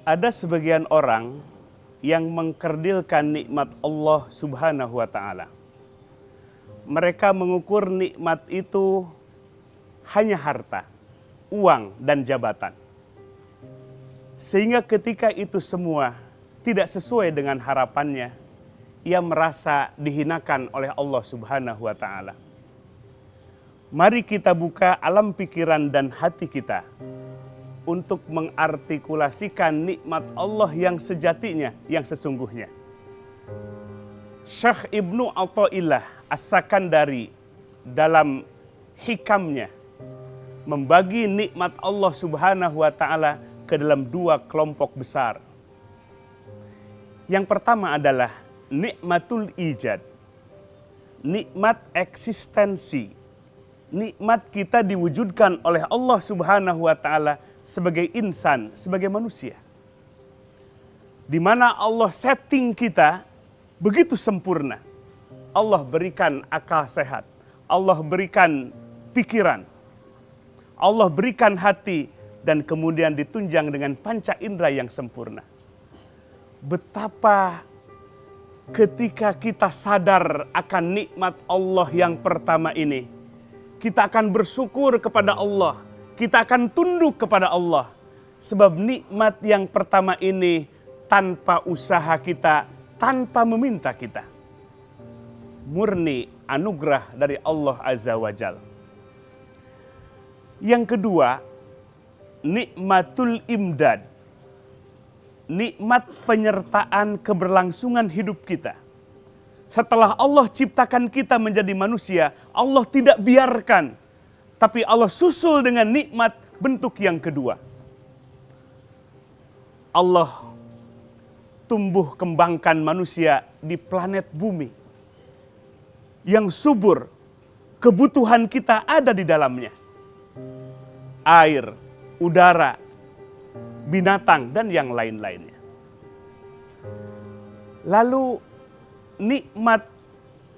Ada sebagian orang yang mengkerdilkan nikmat Allah Subhanahu wa Ta'ala. Mereka mengukur nikmat itu hanya harta, uang, dan jabatan. Sehingga ketika itu semua tidak sesuai dengan harapannya, ia merasa dihinakan oleh Allah Subhanahu wa Ta'ala. Mari kita buka alam pikiran dan hati kita untuk mengartikulasikan nikmat Allah yang sejatinya, yang sesungguhnya. Syekh Ibnu Athaillah As-Sakandari dalam hikamnya membagi nikmat Allah Subhanahu wa Ta'ala ke dalam dua kelompok besar. Yang pertama adalah nikmatul ijad, nikmat eksistensi, nikmat kita diwujudkan oleh Allah Subhanahu wa Ta'ala sebagai insan, sebagai manusia. Di mana Allah setting kita begitu sempurna. Allah berikan akal sehat, Allah berikan pikiran, Allah berikan hati, dan kemudian ditunjang dengan panca indera yang sempurna. Betapa ketika kita sadar akan nikmat Allah yang pertama ini, kita akan bersyukur kepada Allah, kita akan tunduk kepada Allah. Sebab nikmat yang pertama ini tanpa usaha kita, tanpa meminta kita. Murni anugerah dari Allah Azza wa Jal. Yang kedua, nikmatul imdad. Nikmat penyertaan keberlangsungan hidup kita. Setelah Allah ciptakan kita menjadi manusia, Allah tidak biarkan, tapi Allah susul dengan nikmat bentuk yang kedua. Allah tumbuh kembangkan manusia di planet bumi yang subur, kebutuhan kita ada di dalamnya. Air, udara, binatang, dan yang lain-lainnya. Lalu nikmat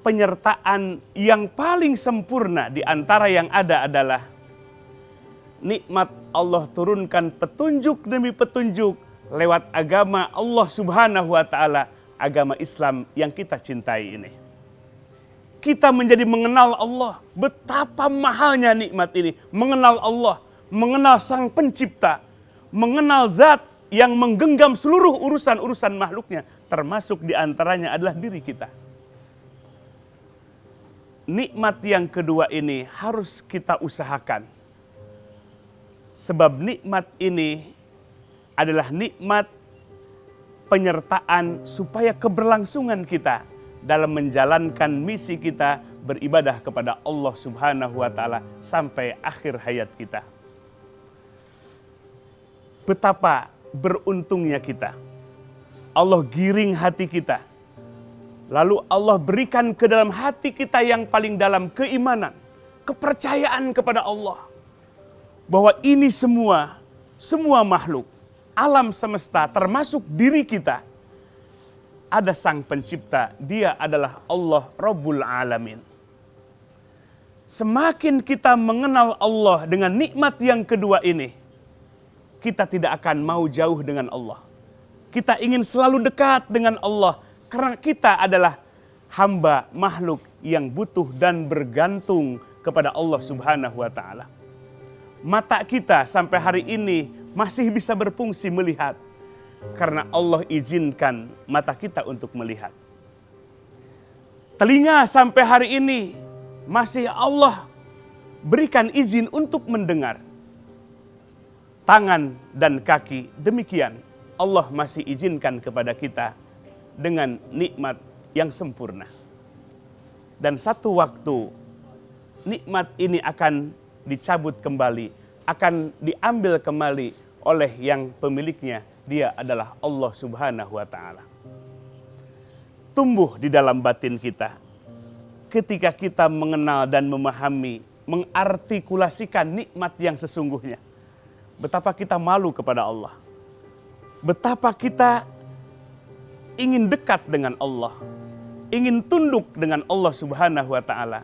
penyertaan yang paling sempurna di antara yang ada adalah nikmat Allah turunkan petunjuk demi petunjuk lewat agama Allah Subhanahu wa Ta'ala, agama Islam yang kita cintai ini. Kita menjadi mengenal Allah, betapa mahalnya nikmat ini. Mengenal Allah, mengenal Sang Pencipta, mengenal zat yang menggenggam seluruh urusan-urusan makhluknya, termasuk diantaranya adalah diri kita. Nikmat yang kedua ini harus kita usahakan. Sebab nikmat ini adalah nikmat penyertaan supaya keberlangsungan kita dalam menjalankan misi kita beribadah kepada Allah Subhanahu wa Ta'ala sampai akhir hayat kita. Betapa beruntungnya kita. Allah giring hati kita. Lalu Allah berikan ke dalam hati kita yang paling dalam keimanan, kepercayaan kepada Allah. Bahwa ini semua makhluk, alam semesta termasuk diri kita, ada Sang Pencipta, Dia adalah Allah Rabbul Alamin. Semakin kita mengenal Allah dengan nikmat yang kedua ini, kita tidak akan mau jauh dengan Allah. Kita ingin selalu dekat dengan Allah, karena kita adalah hamba makhluk yang butuh dan bergantung kepada Allah Subhanahu wa Ta'ala. Mata kita sampai hari ini masih bisa berfungsi melihat, karena Allah izinkan mata kita untuk melihat. Telinga sampai hari ini masih Allah berikan izin untuk mendengar. Tangan dan kaki demikian Allah masih izinkan kepada kita dengan nikmat yang sempurna. Dan satu waktu nikmat ini akan dicabut kembali, akan diambil kembali oleh yang pemiliknya. Dia adalah Allah Subhanahu wa Ta'ala. Tumbuh di dalam batin kita ketika kita mengenal dan memahami, mengartikulasikan nikmat yang sesungguhnya. Betapa kita malu kepada Allah. Betapa kita ingin dekat dengan Allah, ingin tunduk dengan Allah Subhanahu wa Ta'ala.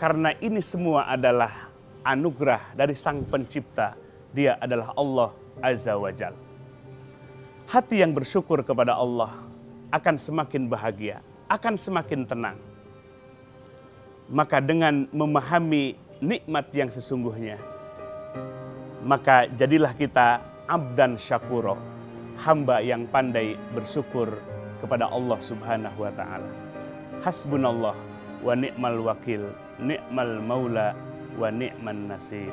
Karena ini semua adalah anugerah dari Sang Pencipta. Dia adalah Allah Azza wa Jalla. hati yang bersyukur kepada Allah akan semakin bahagia, akan semakin tenang. Maka dengan memahami nikmat yang sesungguhnya, maka jadilah kita abdan syakuro, hamba yang pandai bersyukur kepada Allah Subhanahu wa ta'ala. Hasbunallah wa ni'mal wakil, ni'mal maula wa ni'man nasir.